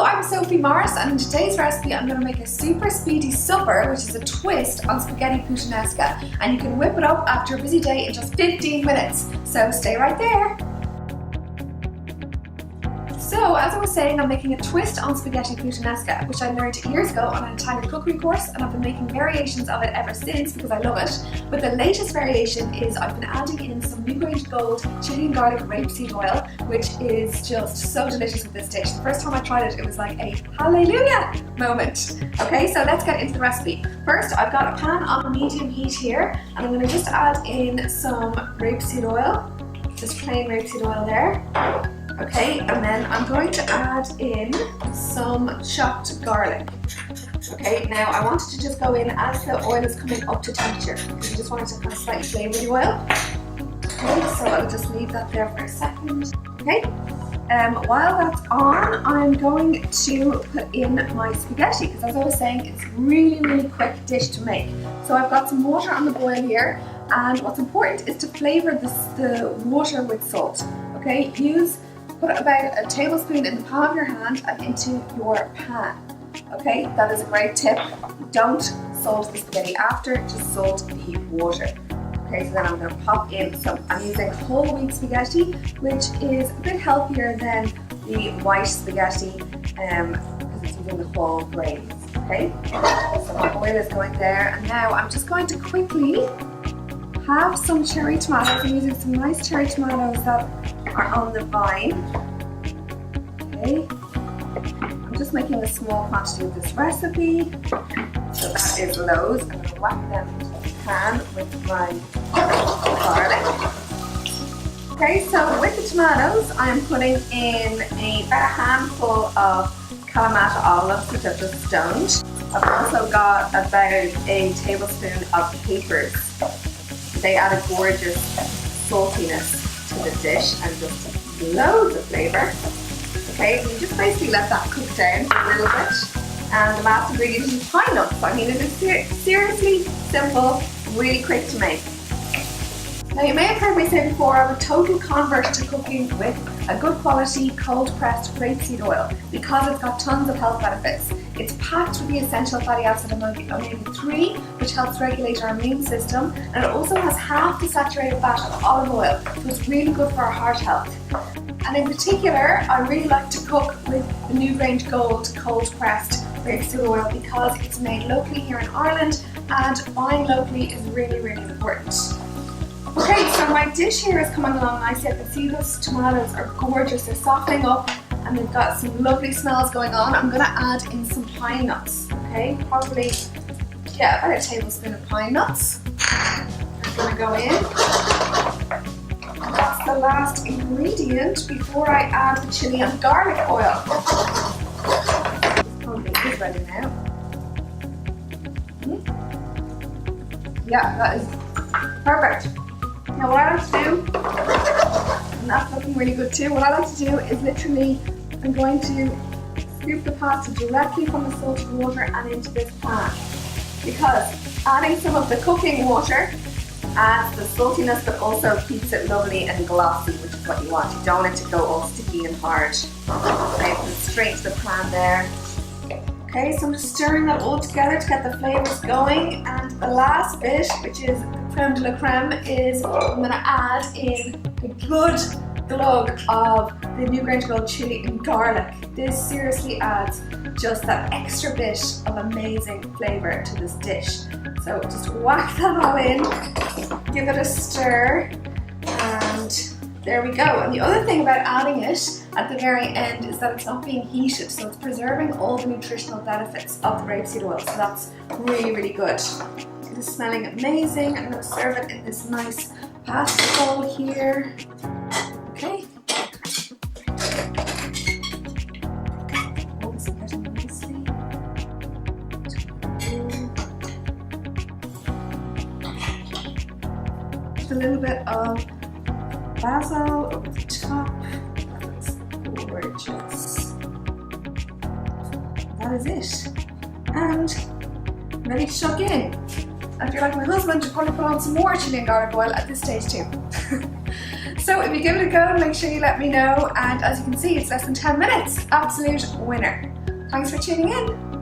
I'm Sophie Morris, and in today's recipe I'm going to make a super speedy supper, which is a twist on spaghetti puttanesca, and you can whip it up after a busy day in just 15 minutes, so stay right there. So, as I was saying, I'm making a twist on spaghetti puttanesca, which I learned years ago on an Italian cookery course, and I've been making variations of it ever since because I love it. But the latest variation is I've been adding in some Newgrange Gold chili and garlic rapeseed oil, which is just so delicious with this dish. The first time I tried it, it was like a hallelujah moment. Okay, so let's get into the recipe. First, I've got a pan on medium heat here, and I'm going to just add in some rapeseed oil, just plain rapeseed oil there. Okay, and then I'm going to add in some chopped garlic. Okay, now I want it to just go in as the oil is coming up to temperature, because you just want it to kind of slightly flavour the oil. Okay, so I'll just leave that there for a second. Okay, while that's on, I'm going to put in my spaghetti, because as I was saying, it's really quick dish to make. So I've got some water on the boil here, and what's important is to flavour the water with salt. Okay, put about a tablespoon in the palm of your hand and into your pan. Okay, that is a great tip. Don't salt the spaghetti after, just salt the water. Okay, so then I'm going to pop in I'm using whole wheat spaghetti, which is a bit healthier than the white spaghetti because it's using the whole grains. Okay, so my oil is going there, and now I'm just going to quickly have some cherry tomatoes. I'm using some nice cherry tomatoes that are on the vine. Okay, I'm just making a small quantity of this recipe, so that is loads. I'm going to whack them into the pan with my garlic. Okay, so with the tomatoes, I'm putting in about a handful of Kalamata olives, which I've just stoned. I've also got about a tablespoon of capers. They add a gorgeous saltiness to the dish and just loads of flavour. Okay, you just basically let that cook down for a little bit. And the last ingredient is pine nuts. I mean, it is seriously simple, really quick to make. Now, you may have heard me say before, I'm a total convert to cooking with a good quality cold pressed rapeseed oil because it's got tons of health benefits. It's packed with the essential fatty acid omega-3, which helps regulate our immune system, and it also has half the saturated fat of olive oil, so it's really good for our heart health. And in particular, I really like to cook with the Newgrange Gold cold pressed rapeseed oil because it's made locally here in Ireland, and buying locally is really important. Okay, so my dish here is coming along nicely. I can see those tomatoes are gorgeous. They're softening up and they've got some lovely smells going on. I'm going to add in some pine nuts. Okay, probably about a tablespoon of pine nuts. I'm going to go in. And that's the last ingredient before I add the chili and garlic oil. This probably is ready now. Yeah, that is perfect. Now what I like to do, and that's looking really good too, what I like to do is literally, I'm going to scoop the pasta directly from the salted water and into this pan. Because adding some of the cooking water adds the saltiness but also keeps it lovely and glossy, which is what you want. You don't want it to go all sticky and hard. Okay, put it straight to the pan there. Okay, so I'm just stirring that all together to get the flavours going, and the last bit, which is creme de la creme, is I'm going to add in a good glug of the Newgrange Gold chili and garlic. This seriously adds just that extra bit of amazing flavour to this dish. So just whack that all in, give it a stir, and there we go. And the other thing about adding it at the very end is that it's not being heated, so it's preserving all the nutritional benefits of the rapeseed oil. So that's really good. It is smelling amazing. I'm going to serve it in this nice pasta bowl here. Okay. Just a little bit of basil over the top. That's gorgeous. That is it. And ready to chuck in. If you're like my husband, you'll probably put on some more chili and garlic oil at this stage too. So if you give it a go, make sure you let me know, and as you can see, it's less than 10 minutes. Absolute winner. Thanks for tuning in.